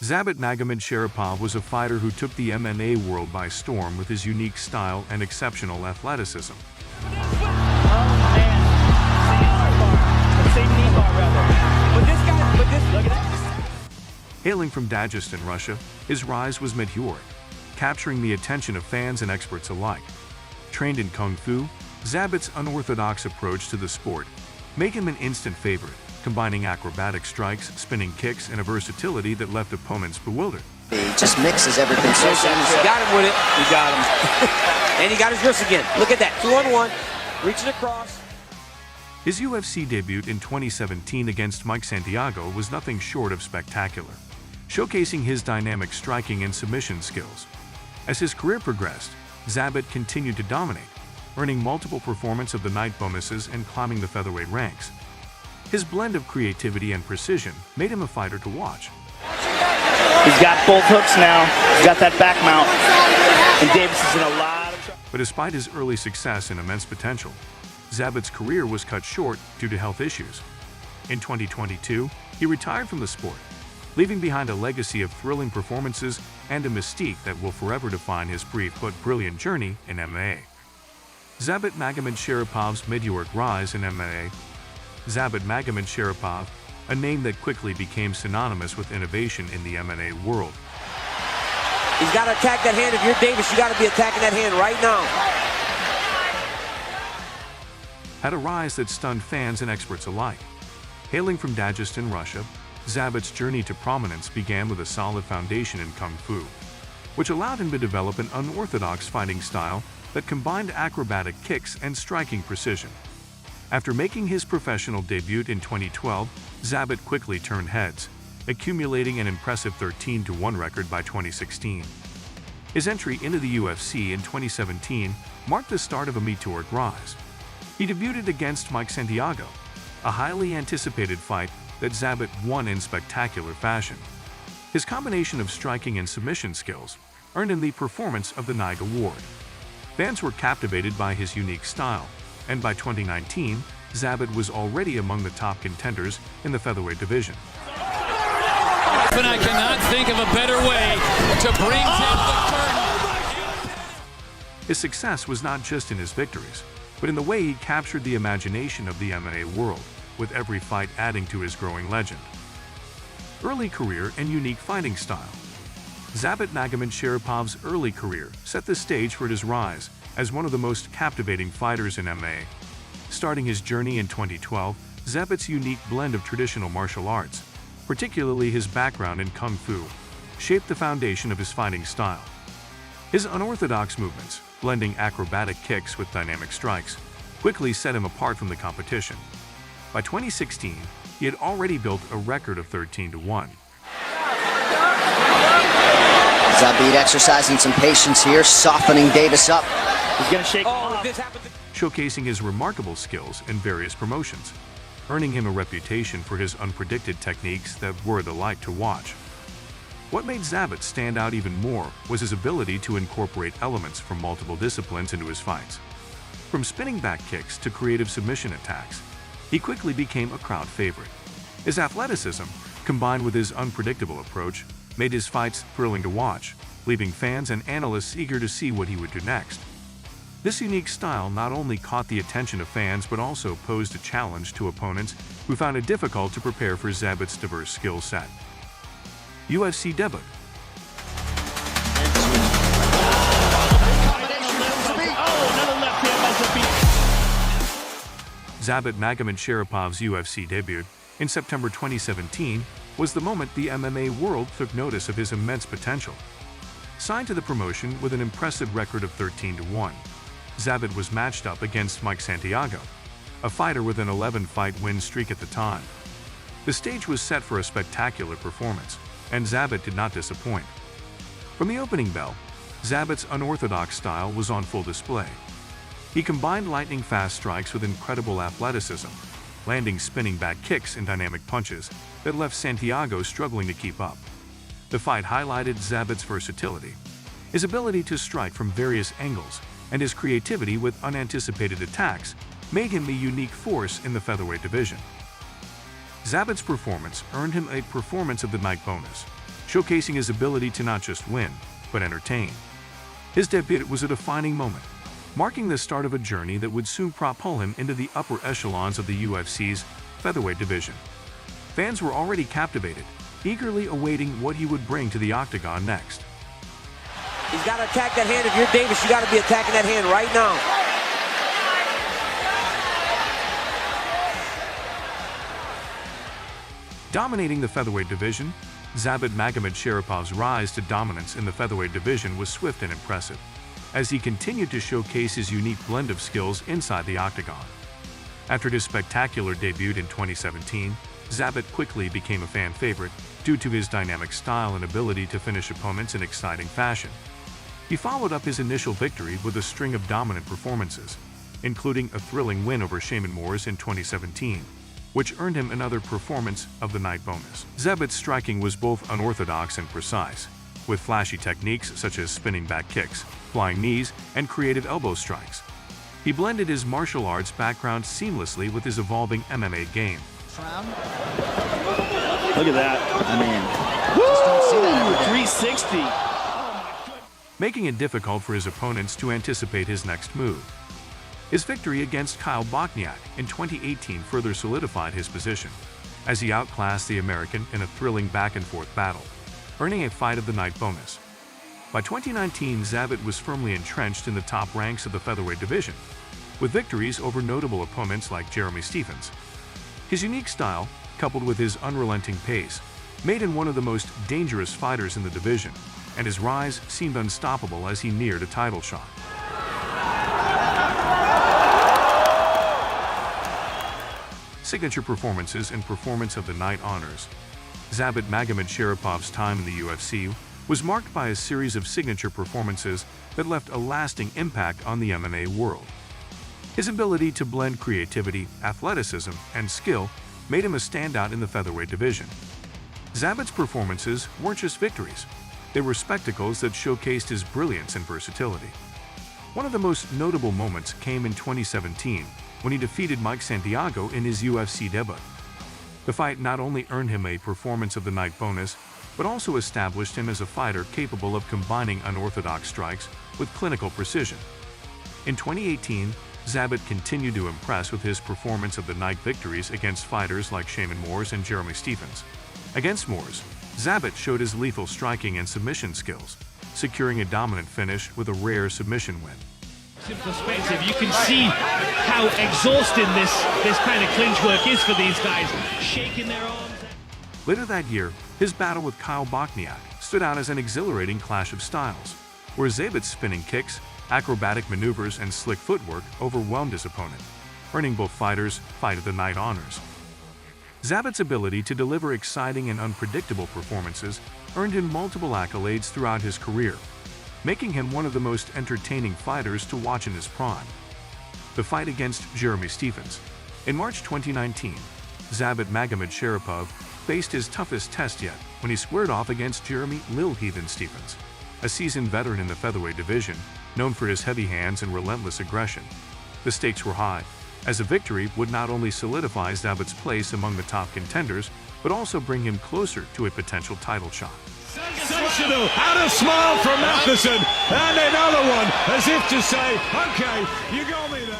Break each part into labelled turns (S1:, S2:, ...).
S1: Zabit Magomedsharipov was a fighter who took the MMA world by storm with his unique style and exceptional athleticism.
S2: Oh man, same knee bar rather. Look at that.
S1: Hailing from Dagestan, Russia, his rise was meteoric, capturing the attention of fans and experts alike. Trained in Kung Fu, Zabit's unorthodox approach to the sport made him an instant favorite, combining acrobatic strikes, spinning kicks, and a versatility that left opponents bewildered.
S3: He just mixes everything so seamlessly.
S4: He got him with it. He got him. And he got his wrist again. Look at that. 2-on-1. Reaching across.
S1: His UFC debut in 2017 against Mike Santiago was nothing short of spectacular, showcasing his dynamic striking and submission skills. As his career progressed, Zabit continued to dominate, earning multiple Performance of the Night bonuses and climbing the featherweight ranks. His blend of creativity and precision made him a fighter to watch.
S2: He's got both hooks now. He's got that back mount. And Davis is in a lot of trouble.
S1: But despite his early success and immense potential, Zabit's career was cut short due to health issues. In 2022, he retired from the sport, leaving behind a legacy of thrilling performances and a mystique that will forever define his brief but brilliant journey in MMA. Zabit Magomedsharipov meteoric rise in MMA. Zabit Magomedsharipov, a name that quickly became synonymous with innovation in the MMA world.
S4: He's got to attack that hand. If you're Davis, you got to be attacking that hand right now.
S1: Had a rise that stunned fans and experts alike. Hailing from Dagestan, Russia, Zabit's journey to prominence began with a solid foundation in Kung Fu, which allowed him to develop an unorthodox fighting style that combined acrobatic kicks and striking precision. After making his professional debut in 2012, Zabit quickly turned heads, accumulating an impressive 13-1 record by 2016. His entry into the UFC in 2017 marked the start of a meteoric rise. He debuted against Mike Santiago, a highly anticipated fight that Zabit won in spectacular fashion. His combination of striking and submission skills earned him the Performance of the Night award. Fans were captivated by his unique style, and by 2019, Zabit was already among the top contenders in the featherweight division.
S5: And I cannot think of a better way to bring down the curtain.
S1: His success was not just in his victories, but in the way he captured the imagination of the MMA world, with every fight adding to his growing legend. Early career and unique fighting style. Zabit Magomedsharipov early career set the stage for his rise as one of the most captivating fighters in MMA. Starting his journey in 2012, Zabit's unique blend of traditional martial arts, particularly his background in Kung Fu, shaped the foundation of his fighting style. His unorthodox movements, blending acrobatic kicks with dynamic strikes, quickly set him apart from the competition. By 2016, he had already built a record of 13-1.
S3: Zabit exercising some patience here, softening Davis up.
S2: He's going to shake him
S4: Oh,
S2: off.
S4: this happened.
S1: Showcasing his remarkable skills in various promotions, earning him a reputation for his unpredicted techniques that were a delight to watch. What made Zabit stand out even more was his ability to incorporate elements from multiple disciplines into his fights. From spinning back kicks to creative submission attacks, he quickly became a crowd favorite. His athleticism, combined with his unpredictable approach, made his fights thrilling to watch, leaving fans and analysts eager to see what he would do next. This unique style not only caught the attention of fans but also posed a challenge to opponents who found it difficult to prepare for Zabit's diverse skill set. UFC debut. Zabit Magomedsharipov UFC debut in September 2017 was the moment the MMA world took notice of his immense potential. Signed to the promotion with an impressive record of 13-1, Zabit was matched up against Mike Santiago, a fighter with an 11-fight win streak at the time. The stage was set for a spectacular performance, and Zabit did not disappoint. From the opening bell, Zabit's unorthodox style was on full display. He combined lightning-fast strikes with incredible athleticism, landing spinning back kicks and dynamic punches that left Santiago struggling to keep up. The fight highlighted Zabit's versatility, his ability to strike from various angles, and his creativity with unanticipated attacks made him a unique force in the featherweight division. Zabit's performance earned him a Performance of the Night bonus, showcasing his ability to not just win, but entertain. His debut was a defining moment, marking the start of a journey that would soon propel him into the upper echelons of the UFC's featherweight division. Fans were already captivated, eagerly awaiting what he would bring to the octagon next.
S4: He's got to attack that hand. If you're Davis, you got to be attacking that hand right now.
S1: Dominating the featherweight division, Zabit Magomedsharipov's rise to dominance in the featherweight division was swift and impressive, as he continued to showcase his unique blend of skills inside the octagon. After his spectacular debut in 2017, Zabit quickly became a fan favorite due to his dynamic style and ability to finish opponents in exciting fashion. He followed up his initial victory with a string of dominant performances, including a thrilling win over Shaman Moores in 2017, which earned him another Performance of the Night bonus. Zabit's striking was both unorthodox and precise, with flashy techniques such as spinning back kicks, flying knees, and creative elbow strikes. He blended his martial arts background seamlessly with his evolving MMA game.
S2: Look at that. I mean,
S3: Just don't see that every day.
S2: 360.
S1: Making it difficult for his opponents to anticipate his next move. His victory against Kyle Bochniak in 2018 further solidified his position, as he outclassed the American in a thrilling back-and-forth battle, earning a Fight of the Night bonus. By 2019, Zabit was firmly entrenched in the top ranks of the featherweight division, with victories over notable opponents like Jeremy Stephens. His unique style, coupled with his unrelenting pace, made him one of the most dangerous fighters in the division, and his rise seemed unstoppable as he neared a title shot. Signature performances and Performance of the Night honors. Zabit Magomedsharipov's time in the UFC was marked by a series of signature performances that left a lasting impact on the MMA world. His ability to blend creativity, athleticism, and skill made him a standout in the featherweight division. Zabit's performances weren't just victories. They were spectacles that showcased his brilliance and versatility. One of the most notable moments came in 2017 when he defeated Mike Santiago in his UFC debut. The fight not only earned him a Performance of the Night bonus, but also established him as a fighter capable of combining unorthodox strikes with clinical precision. In 2018, Zabit continued to impress with his Performance of the Night victories against fighters like Shaman Moores and Jeremy Stephens. Against Moores, Zabit showed his lethal striking and submission skills, securing a dominant finish with a rare submission win.
S6: In perspective, you can see how exhausting this kind of clinch work is for these guys, shaking their arms.
S1: Later that year, his battle with Kyle Bochniak stood out as an exhilarating clash of styles, where Zabit's spinning kicks, acrobatic maneuvers, and slick footwork overwhelmed his opponent, earning both fighters Fight of the Night honors. Zabit's ability to deliver exciting and unpredictable performances earned him multiple accolades throughout his career, making him one of the most entertaining fighters to watch in his prime. The fight against Jeremy Stephens. In March 2019, Zabit Magomedsharipov faced his toughest test yet when he squared off against Jeremy "Lil Heathen" Stephens, a seasoned veteran in the featherweight division known for his heavy hands and relentless aggression. The stakes were high, as a victory would not only solidify Zabit's place among the top contenders, but also bring him closer to a potential title shot.
S7: Sensational! And a smile from Matheson, and another one, as if to say, okay, you got me there.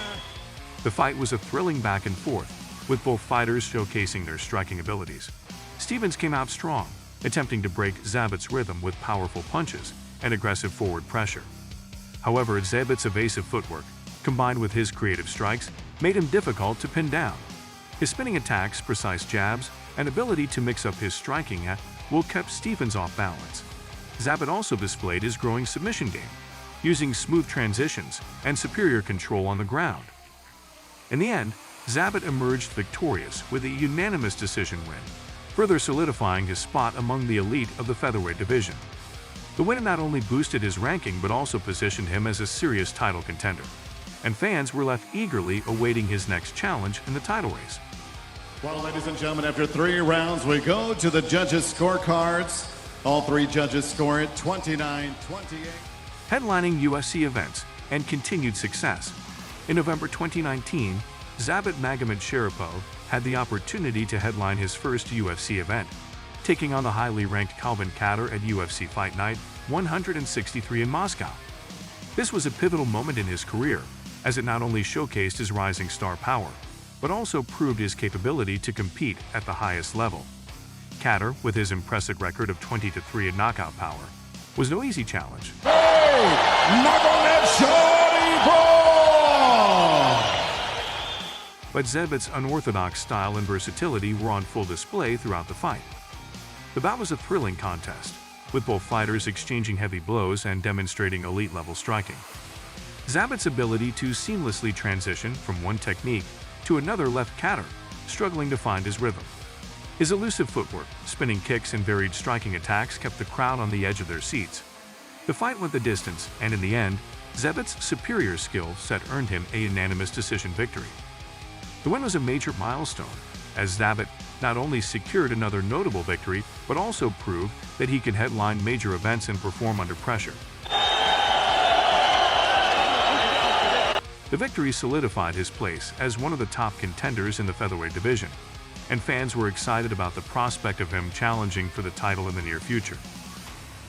S1: The fight was a thrilling back and forth, with both fighters showcasing their striking abilities. Stephens came out strong, attempting to break Zabit's rhythm with powerful punches and aggressive forward pressure. However, Zabit's evasive footwork, combined with his creative strikes, made him difficult to pin down. His spinning attacks, precise jabs, and ability to mix up his striking kept Stephens off balance. Zabit also displayed his growing submission game, using smooth transitions and superior control on the ground. In the end, Zabit emerged victorious with a unanimous decision win, further solidifying his spot among the elite of the featherweight division. The win not only boosted his ranking but also positioned him as a serious title contender, and fans were left eagerly awaiting his next challenge in the title race.
S7: Well, ladies and gentlemen, after 3 rounds, we go to the judges' scorecards. All 3 judges score it 29-28.
S1: Headlining UFC events and continued success. In November 2019, Zabit Magomedsharipov had the opportunity to headline his first UFC event, taking on the highly ranked Calvin Kattar at UFC Fight Night 163 in Moscow. This was a pivotal moment in his career, as it not only showcased his rising star power, but also proved his capability to compete at the highest level. Kattar, with his impressive record of 20-3 in knockout power, was no easy challenge. But Zabit's unorthodox style and versatility were on full display throughout the fight. The bout was a thrilling contest, with both fighters exchanging heavy blows and demonstrating elite-level striking. Zabit's ability to seamlessly transition from one technique to another left Kattar struggling to find his rhythm. His elusive footwork, spinning kicks, and varied striking attacks kept the crowd on the edge of their seats. The fight went the distance, and in the end, Zabit's superior skill set earned him a unanimous decision victory. The win was a major milestone, as Zabit not only secured another notable victory, but also proved that he can headline major events and perform under pressure. The victory solidified his place as one of the top contenders in the featherweight division, and fans were excited about the prospect of him challenging for the title in the near future.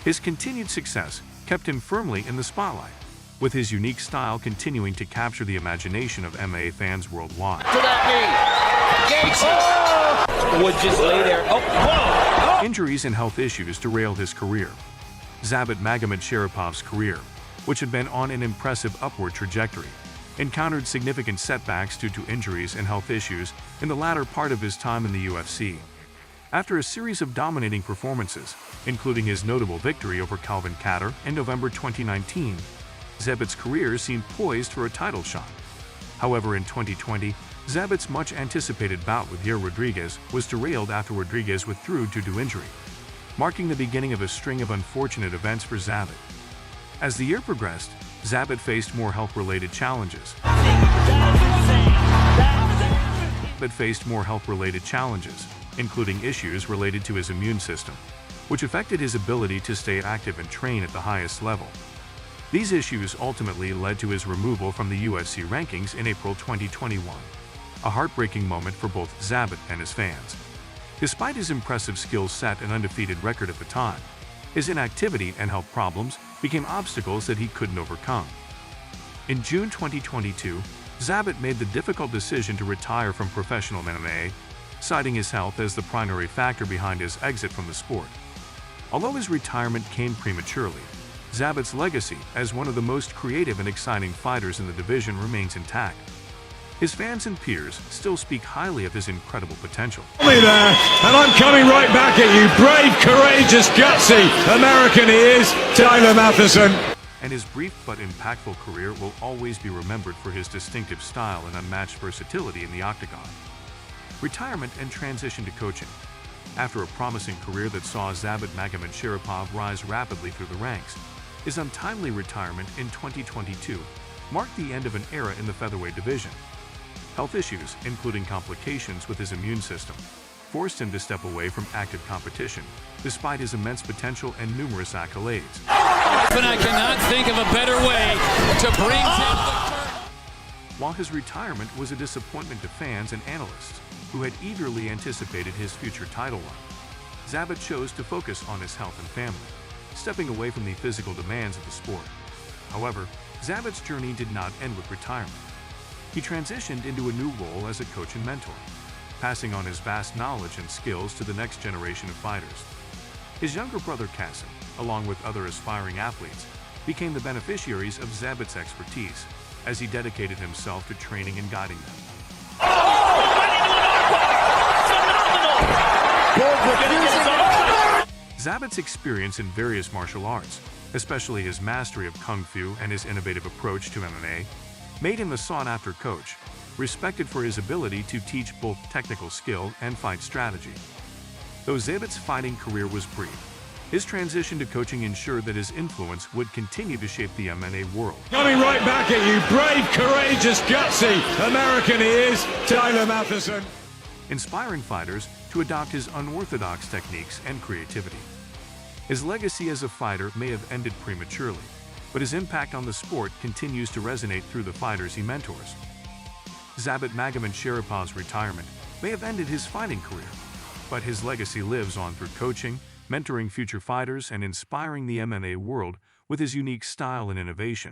S1: His continued success kept him firmly in the spotlight, with his unique style continuing to capture the imagination of MMA fans worldwide.
S4: Would just lay there. Oh, whoa!
S1: Injuries and health issues derailed his career. Zabit Magomedsharipov's career, which had been on an impressive upward trajectory, encountered significant setbacks due to injuries and health issues in the latter part of his time in the UFC. After a series of dominating performances, including his notable victory over Calvin Kattar in November 2019, Zabit's career seemed poised for a title shot. However, in 2020, Zabit's much-anticipated bout with Yair Rodriguez was derailed after Rodriguez withdrew due to injury, marking the beginning of a string of unfortunate events for Zabit. As the year progressed, Zabit faced more health-related challenges. Including issues related to his immune system, which affected his ability to stay active and train at the highest level. These issues ultimately led to his removal from the UFC rankings in April 2021, a heartbreaking moment for both Zabit and his fans. Despite his impressive skill set and undefeated record at the time, his inactivity and health problems became obstacles that he couldn't overcome. In June 2022, Zabit made the difficult decision to retire from professional MMA, citing his health as the primary factor behind his exit from the sport. Although his retirement came prematurely, Zabit's legacy as one of the most creative and exciting fighters in the division remains intact. His fans and peers still speak highly of his incredible potential.
S8: There, and I'm coming right back at you. Brave, courageous, gutsy American he is, Tyler Matheson.
S1: And his brief but impactful career will always be remembered for his distinctive style and unmatched versatility in the octagon. Retirement and transition to coaching. After a promising career that saw Zabit Magomedsharipov rise rapidly through the ranks, his untimely retirement in 2022 marked the end of an era in the featherweight division. Health issues, including complications with his immune system, forced him to step away from active competition, despite his immense potential and numerous accolades.
S5: And I cannot think of a better way to bring down the curtain.
S1: While his retirement was a disappointment to fans and analysts who had eagerly anticipated his future title run, Zabit chose to focus on his health and family, stepping away from the physical demands of the sport. However, Zabit's journey did not end with retirement. He transitioned into a new role as a coach and mentor, passing on his vast knowledge and skills to the next generation of fighters. His younger brother Kasim, along with other aspiring athletes, became the beneficiaries of Zabit's expertise as he dedicated himself to training and guiding them. Zabit's experience in various martial arts, especially his mastery of Kung Fu and his innovative approach to MMA, made him a sought-after coach, respected for his ability to teach both technical skill and fight strategy. Though Zabit's fighting career was brief, his transition to coaching ensured that his influence would continue to shape the MMA world.
S8: Coming right back at you. Brave, courageous, gutsy American he is, Tyler Matheson.
S1: Inspiring fighters to adopt his unorthodox techniques and creativity. His legacy as a fighter may have ended prematurely, but his impact on the sport continues to resonate through the fighters he mentors. Zabit Magomedsharipov retirement may have ended his fighting career, but his legacy lives on through coaching, mentoring future fighters, and inspiring the MMA world with his unique style and innovation.